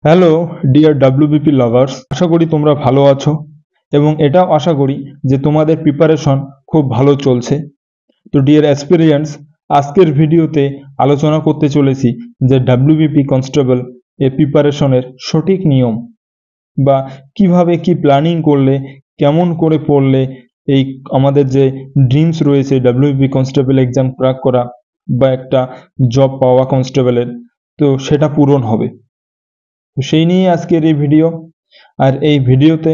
Hello dear WBP lovers, আশা করি তোমরা ভালো আছো এবং এটাও আশা করি যে তোমাদের প্রিপারেশন খুব ভালো চলছে। তো ডিয়ার অ্যাসপিরিয়েন্টস, আজকের ভিডিওতে আলোচনা করতে চলেছি যে ডাব্লিউবিপি কনস্টেবল এর প্রিপারেশনের সঠিক নিয়ম বা কিভাবে কি প্ল্যানিং করলে, কেমন করে পড়লে এই আমাদের যে ড্রিমস রয়েছে ডাব্লিউবিপি কনস্টেবল এক্সাম ক্র্যাক করা বা একটা জব পাওয়া কনস্টেবলের, তো সেটা পূরণ হবে। তো সেই নিয়ে আজকের এই ভিডিও। আর এই ভিডিওতে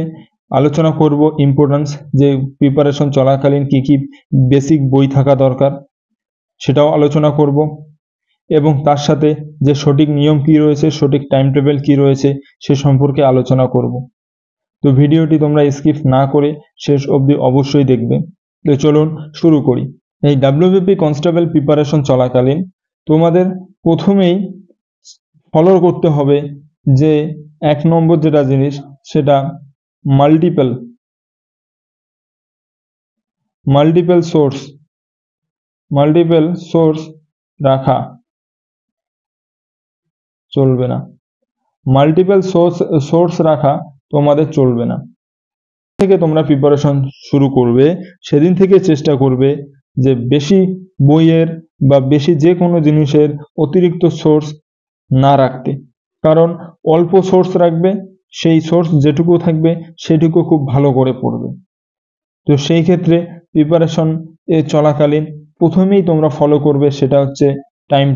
আলোচনা করব ইম্পর্টেন্স, যে প্রিপারেশন চলাকালীন কি কি বেসিক বই থাকা দরকার সেটাও আলোচনা করব, এবং তার সাথে যে সঠিক নিয়ম কি রয়েছে, সঠিক টাইম টেবিল কি রয়েছে সে সম্পর্কে আলোচনা করব। তো ভিডিওটি তোমরা স্কিপ না করে শেষ অবধি অবশ্যই দেখবে। তো চলুন শুরু করি। এই ডাব্লিউবিপি কনস্টেবল প্রিপারেশন চলাকালীন তোমাদের প্রথমেই ফলো করতে হবে যে 1 নম্বর যেটা জিনিস, সেটা মাল্টিপল সোর্স রাখা চলবে না। মাল্টিপল সোর্স রাখা তোমাদের চলবে না। থেকে তোমরা প্রিপারেশন শুরু করবে সেদিন থেকে চেষ্টা করবে যে বেশি বইয়ের বা বেশি যে কোনো জিনিসের অতিরিক্ত সোর্স না রাখতে, কারণ অল্প সোর্স রাখবে, সেই সোর্স যেটুকু থাকবে সেটুকু খুব ভালো করে পড়বে। তো সেই ক্ষেত্রে প্রিপারেশন এ চলাকালীন প্রথমেই তোমরা ফলো করবে সেটা হচ্ছে টাইম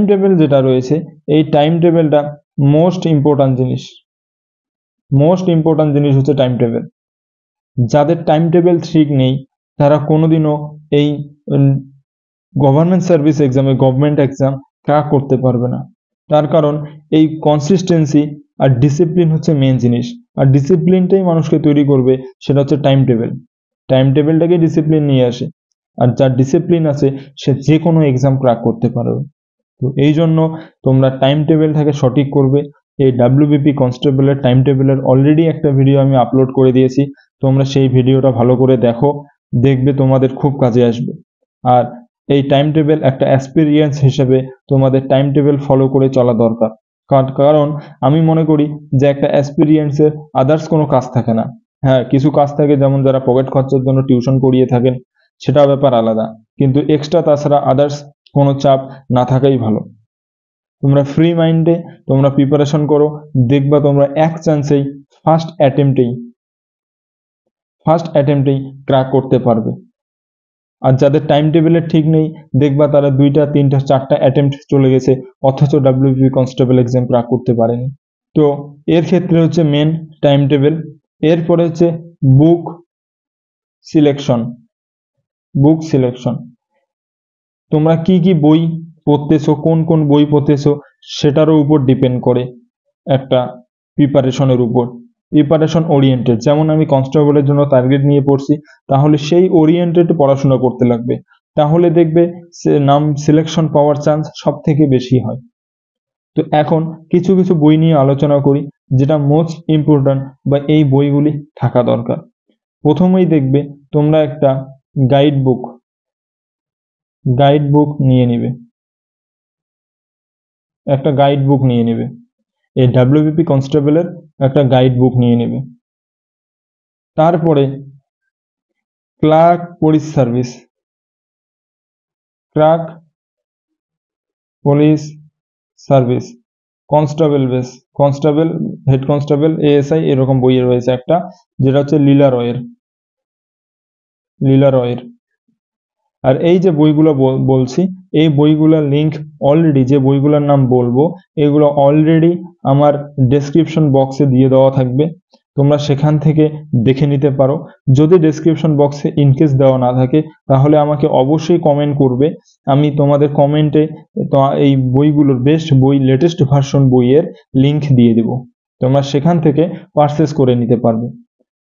টেবিল যেটা রয়েছে, এই টাইম টেবিলটা মোস্ট ইম্পর্ট্যান্ট জিনিস হচ্ছে টাইম টেবিল। যাদের টাইম টেবিল ঠিক নেই তারা কোনোদিনও এই গভর্নমেন্ট সার্ভিস এক্সামে, গভর্নমেন্ট এক্সাম ক্র্যাক করতে পারবে না। তার কারণ এই কনসিস্টেন্সি আর ডিসিপ্লিন হচ্ছে মেন জিনিস, আর ডিসিপ্লিনটাই মানুষকে তৈরি করবে, সেটা হচ্ছে টাইম টেবিলটাকে ডিসিপ্লিন নিয়ে আসে, আর যার ডিসিপ্লিন আছে সে যে কোনো এক্সাম ক্র্যাক করতে পারবে। তো এই জন্য তোমরা টাইম টেবিলটাকে সঠিক করবে। এই ডাব্লিউবিপি কনস্টেবলের টাইম টেবিলের অলরেডি একটা ভিডিও আমি আপলোড করে দিয়েছি, তোমরা সেই ভিডিওটা ভালো করে দেখো, দেখবে তোমাদের খুব কাজে আসবে। আর এই টাইম টেবিল একটা এক্সপিরিয়েন্স হিসেবে তোমাদের টাইম টেবিল ফলো করে চলা দরকার, কারণ আমি মনে করি যে একটা এক্সপিরিয়েন্সের আদার্স কোনো কাজ থাকে না। হ্যাঁ, কিছু কাজ থাকে, যেমন যারা পকেট খরচার জন্য টিউশন করিয়ে থাকেন সেটা ব্যাপার আলাদা, কিন্তু এক্সট্রা তাছাড়া আদার্স কোনো চাপ না থাকাই ভালো। তোমরা ফ্রি মাইন্ডে তোমরা প্রিপারেশন করো, দেখবা তোমরা এক চান্সেই ফার্স্ট অ্যাটেম্পটেই ক্র্যাক করতে পারবে। আর যাদের টাইম টেবিলের ঠিক নেই, দেখবা তারা 2টা 3টা 4টা অ্যাটেম্পট চলে গেছে, অথচ ডাব্লিউবিপি কনস্টেবল এক্সাম ক্র্যাক করতে পারেনি। তো এর ক্ষেত্রে হচ্ছে মেন টাইম টেবিল। এরপরে হচ্ছে বুক সিলেকশন। তোমরা কি কি বই পড়তেছো, কোন কোন বই পড়তেছো সেটারও উপর ডিপেন্ড করে একটা প্রিপারেশনের উপর। প্রিপারেশন ওরিয়েন্টেড, যেমন আমি কনস্টেবলের জন্য টার্গেট নিয়ে পড়ছি, তাহলে সেই ওরিয়েন্টেড পড়াশোনা করতে লাগবে, তাহলে দেখবে নাম সিলেকশন পাওয়ার চান্স সব থেকে বেশি হয়। তো এখন কিছু কিছু বই নিয়ে আলোচনা করি যেটা মোস্ট ইম্পর্ট্যান্ট বা এই বইগুলি থাকা দরকার। প্রথমেই দেখবে তোমরা একটা গাইড বুক নিয়ে নিবে, এই ডাব্লিউবিপি কনস্টেবলের একটা গাইড বুক নিয়ে নেবে। তারপরে clerk police service, constable, head constable, ASI, এরকম বই রয়েছে একটা, যেটা হচ্ছে লীলা রয়ের। আর এই যে বইগুলো বলছি, এই বইগুলোর লিঙ্ক অলরেডি, যে বইগুলোর নাম বলবো এগুলো অলরেডি আমার ডেসক্রিপশন বক্সে দিয়ে দেওয়া থাকবে, তোমরা সেখান থেকে দেখে নিতে পারো। যদি ডেসক্রিপশন বক্সে ইনকেস দেওয়া না থাকে তাহলে আমাকে অবশ্যই কমেন্ট করবে, আমি তোমাদের কমেন্টে এই বইগুলোর বেস্ট বই, লেটেস্ট ভার্সন বইয়ের লিঙ্ক দিয়ে দেব, তোমরা সেখান থেকে পারচেস করে নিতে পারবে।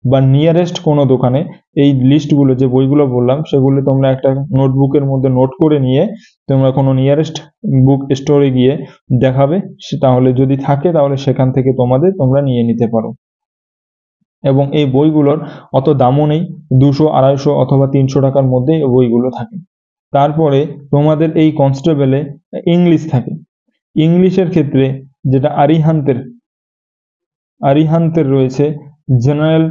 বা নিয়ারেস্ট কোনো দোকানে এই লিস্টগুলো, যে বইগুলো বললাম সেগুলো তোমরা একটা নোটবুকের মধ্যে নোট করে নিয়ে তোমরা কোনো নিয়ারেস্ট বুক স্টোরে গিয়ে দেখাবে, তাহলে যদি থাকে তাহলে সেখান থেকে তোমরা নিয়ে নিতে পারো। এবং এই বইগুলোর অত দামও নেই, 200, 250 অথবা 300 টাকার মধ্যে এই বইগুলো থাকে। তারপরে তোমাদের এই কনস্টেবলে ইংলিশ থাকে, ইংলিশের ক্ষেত্রে যেটা আরিহান্তের রয়েছে জেনারেল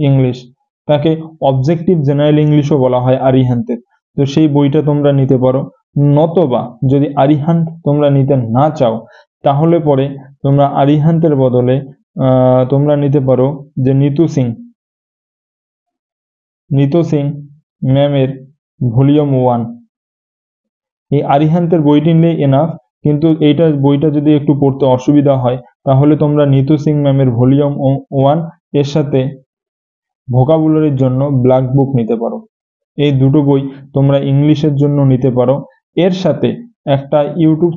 ইংলিশ, তাকে অবজেক্টিভ জেনারেল ইংলিশও বলা হয় আরিহান্তের। তো সেই বইটা তোমরা নিতে পারো, নতবা যদি আরিহান্ত তোমরা নিতে না চাও তাহলে পরে তোমরা আরিহান্তের বদলে তোমরা নিতে পারো যে নিতু সিং ম্যামের ভলিউম 1। এই আরিহান্তের বইটি নিলে এনাফ, কিন্তু এইটা বইটা যদি একটু পড়তে অসুবিধা হয় তাহলে তোমরা নিতু সিং ম্যামের ভলিউম 1 এর সাথে ভোকাবুলারির জন্য ব্ল্যাক বুক নিতে পারো। এই দুটো বই তোমরা ইংলিশের জন্য নিতে পারো। এর সাথে একটা ইউটিউব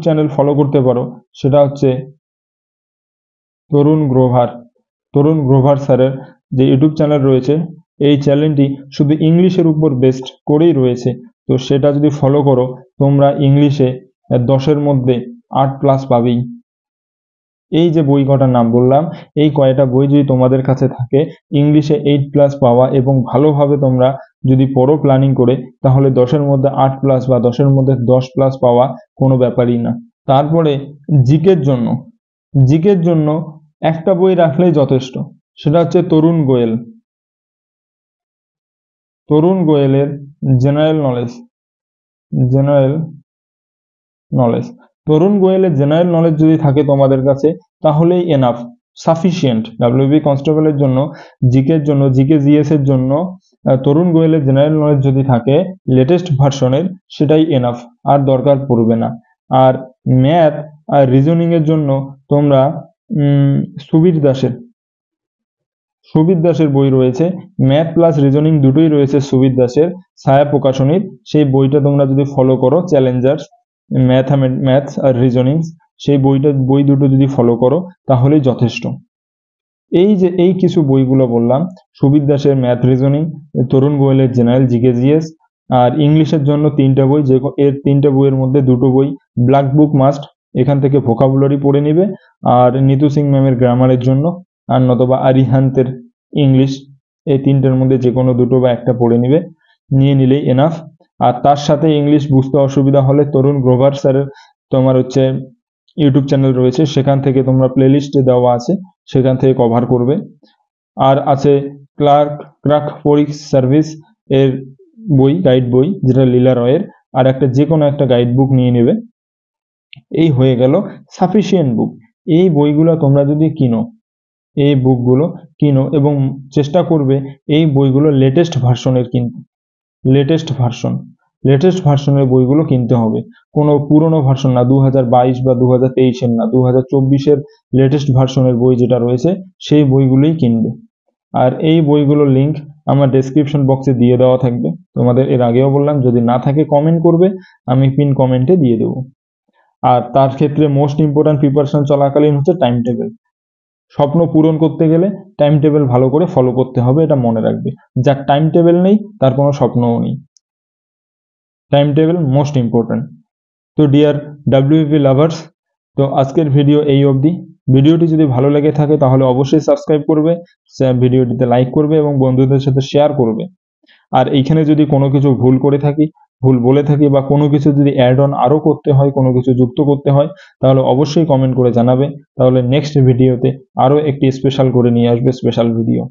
চ্যানেল ফলো করতে পারো, সেটা হচ্ছে তরুণ গ্রোভার স্যারের যে ইউটিউব চ্যানেল রয়েছে, এই চ্যানেলটি শুধু ইংলিশের উপর বেস্ট করেই রয়েছে। তো সেটা যদি ফলো করো তোমরা ইংলিশে 10-এর মধ্যে 8+ পাবেই। এই যে বই কটার নাম বললাম, এই কয়টা বই যদি তোমাদের কাছে থাকে, ইংলিশে 8+ পাওয়া এবং ভালোভাবে তোমরা যদি পড়ো প্ল্যানিং করে, তাহলে 10-এর মধ্যে 8+ বা 10-এর মধ্যে 10+ পাওয়া কোনো ব্যাপারই না। তারপরে জিকের জন্য একটা বই রাখলেই যথেষ্ট, সেটা হচ্ছে তরুণ গোয়েলের জেনারেল নলেজ। তরুণ গোয়েলের জেনারেল নলেজ যদি থাকে তোমাদের কাছে তাহলেই এনাফ, সাফিসিয়েন্ট। ডাব্লিউবি কনস্টেবলের জন্য, জিকে জিএস এর জন্য তরুণ গোয়েলের জেনারেল নলেজ যদি থাকে লেটেস্ট ভার্সনের, সেটাই এনাফ, আর দরকার পড়বে না। আর ম্যাথ আর রিজনিং এর জন্য তোমরা সুবীর দাসের বই রয়েছে, ম্যাথ প্লাস রিজনিং দুটোই রয়েছে সুবীর দাসের, ছায়া প্রকাশনীর। সেই বইটা তোমরা যদি ফলো করো, চ্যালেঞ্জার্স ম্যাথ আর রিজনিং, সেই বই দুটো যদি ফলো করো তাহলেই যথেষ্ট। এই কিছু বইগুলো বললাম, সুবীর দাসের ম্যাথ রিজনিং, তরুণ গোয়েলের জেনারেল জিকে জিএস, আর ইংলিশের জন্য 3টা বই, এর 3টে বইয়ের মধ্যে 2টো বই ব্ল্যাক বুক মাস্ট, এখান থেকে ভোকাবুলারি পড়ে নিবে। আর নিতু সিং ম্যামের গ্রামারের জন্য, আর নতবা আরিহান্তের ইংলিশ, এই 3টের মধ্যে যে কোনো 2টো বা একটা পড়ে নিয়ে নিলেই এনাফ। আর তার সাথে ইংলিশ বুঝতে অসুবিধা হলে তরুণ গ্রোভার স্যারের তোমার হচ্ছে ইউটিউব চ্যানেল রয়েছে, সেখান থেকে তোমরা প্লেলিস্টে দেওয়া আছে, সেখান থেকে কভার করবে। আর আছে ক্রাক পরীক্ষা সার্ভিস এর গাইড বই, যেটা লীলা রয়ের, আর একটা যে কোনো একটা গাইড বুক নিয়ে নেবে। এই হয়ে গেল সাফিসিয়েন্ট বুক। এই বইগুলো তোমরা যদি এই বুকগুলো কিনো এবং চেষ্টা করবে এই বইগুলো লেটেস্ট ভার্সনের বইগুলো কিনতে হবে, কোনো পুরনো ভার্সন না, 2022 বা 2023-এর না, 2024-এর লেটেস্ট ভার্সনের বই যেটা রয়েছে সেই বইগুলোই কিনবে। আর এই বইগুলোর লিঙ্ক আমার ডেসক্রিপশন বক্সে দিয়ে দেওয়া থাকবে, তোমাদের এর আগেও বললাম, যদি না থাকে কমেন্ট করবে, আমি পিন কমেন্টে দিয়ে দেবো। আর তার ক্ষেত্রে মোস্ট ইম্পর্টেন্ট প্রিপারেশন চলাকালীন হচ্ছে টাইম টেবিল। স্বপ্ন পূরণ করতে গেলে টাইম টেবিল ভালো করে ফলো করতে হবে, এটা মনে রাখবে। যার টাইম টেবিল নেই তার কোনো স্বপ্নও নেই। Time table most important. তো ডিয়ার ডাব্লিউপি লাভার্স, তো আজকের ভিডিও এই অবধি। ভিডিওটি যদি ভালো লেগে থাকে তাহলে অবশ্যই সাবস্ক্রাইব করবে, ভিডিওটিতে লাইক করবে এবং বন্ধুদের সাথে শেয়ার করবে। আর এইখানে যদি কোনো কিছু ভুল বলে থাকি বা কোনো কিছু যদি অ্যাড অন আরও করতে হয়, কোনো কিছু যুক্ত করতে হয়, তাহলে অবশ্যই কমেন্ট করে জানাবে। তাহলে নেক্সট ভিডিওতে আরও একটি স্পেশাল করে নিয়ে আসবে, স্পেশাল ভিডিও।